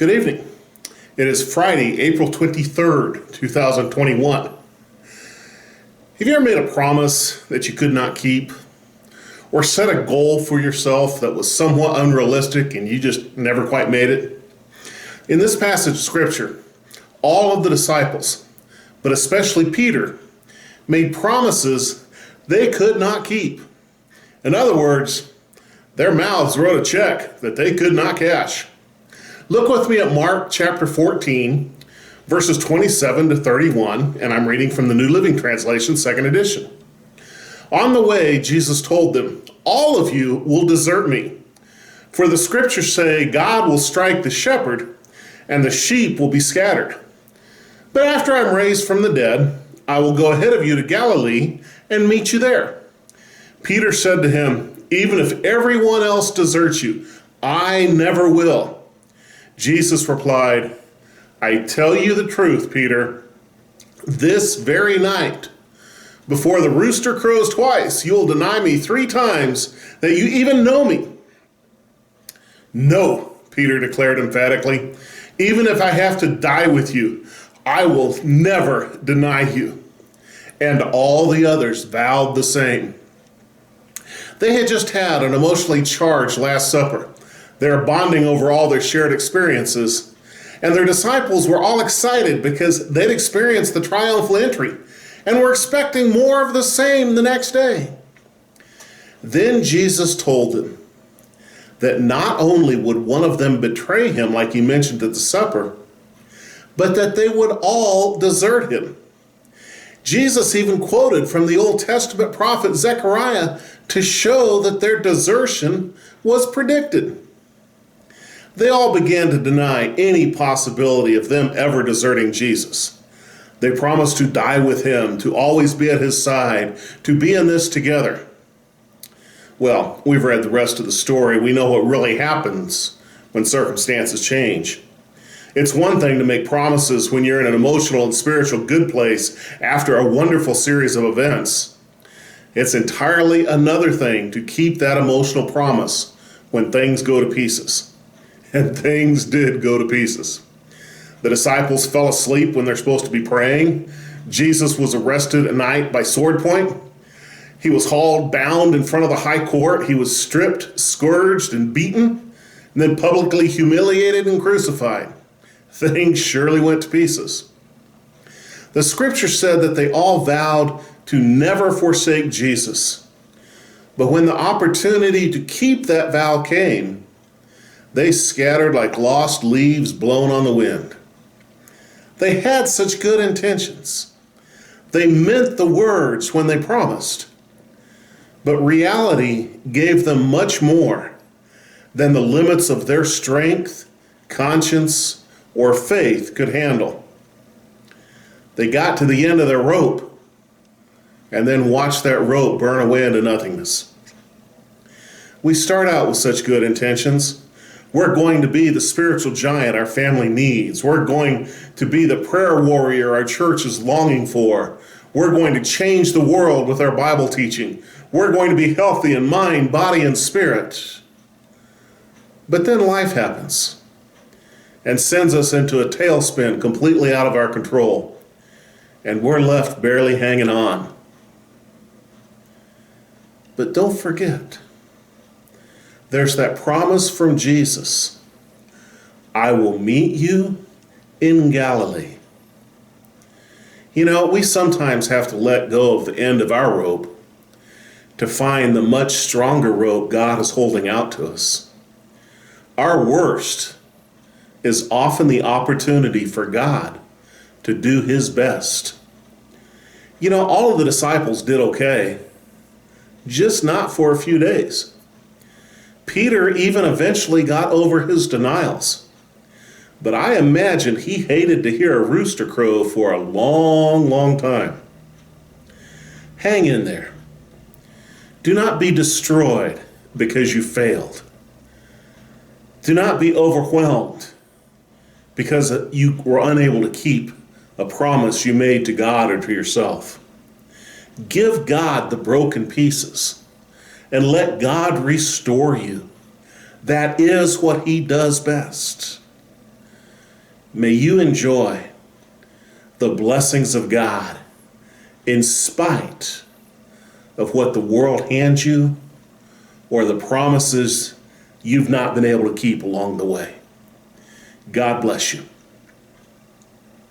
Good evening. It is Friday, April 23rd, 2021. Have you ever made a promise that you could not keep? Or set a goal for yourself that was somewhat unrealistic and you just never quite made it? In this passage of Scripture, all of the disciples, but especially Peter, made promises they could not keep. In other words, their mouths wrote a check that they could not cash. Look with me at Mark chapter 14, verses 27 to 31, and I'm reading from the New Living Translation, second edition. On the way, Jesus told them, "All of you will desert me, for the scriptures say God will strike the shepherd, and the sheep will be scattered. But after I'm raised from the dead, I will go ahead of you to Galilee and meet you there." Peter said to him, "Even if everyone else deserts you, I never will." Jesus replied, "I tell you the truth, Peter. This very night, before the rooster crows twice, you will deny me 3 times that you even know me." "No," Peter declared emphatically. "Even if I have to die with you, I will never deny you." And all the others vowed the same. They had just had an emotionally charged Last Supper. They were bonding over all their shared experiences, and their disciples were all excited because they'd experienced the triumphal entry and were expecting more of the same the next day. Then Jesus told them that not only would one of them betray him, like he mentioned at the supper, but that they would all desert him. Jesus even quoted from the Old Testament prophet Zechariah to show that their desertion was predicted. They all began to deny any possibility of them ever deserting Jesus. They promised to die with him, to always be at his side, to be in this together. Well, we've read the rest of the story. We know what really happens when circumstances change. It's one thing to make promises when you're in an emotional and spiritual good place after a wonderful series of events. It's entirely another thing to keep that emotional promise when things go to pieces. And things did go to pieces. The disciples fell asleep when they're supposed to be praying. Jesus was arrested at night by sword point. He was hauled bound in front of the high court. He was stripped, scourged, and beaten, and then publicly humiliated and crucified. Things surely went to pieces. The scripture said that they all vowed to never forsake Jesus. But when the opportunity to keep that vow came, they scattered like lost leaves blown on the wind. They had such good intentions. They meant the words when they promised. But reality gave them much more than the limits of their strength, conscience, or faith could handle. They got to the end of their rope and then watched that rope burn away into nothingness. We start out with such good intentions. We're going to be the spiritual giant our family needs. We're going to be the prayer warrior our church is longing for. We're going to change the world with our Bible teaching. We're going to be healthy in mind, body, and spirit. But then life happens and sends us into a tailspin completely out of our control, and we're left barely hanging on. But don't forget, there's that promise from Jesus, "I will meet you in Galilee." You know, we sometimes have to let go of the end of our rope to find the much stronger rope God is holding out to us. Our worst is often the opportunity for God to do his best. You know, all of the disciples did okay, just not for a few days. Peter even eventually got over his denials. But I imagine he hated to hear a rooster crow for a long, long time. Hang in there. Do not be destroyed because you failed. Do not be overwhelmed because you were unable to keep a promise you made to God or to yourself. Give God the broken pieces and let God restore you. That is what he does best. May you enjoy the blessings of God in spite of what the world hands you or the promises you've not been able to keep along the way. God bless you.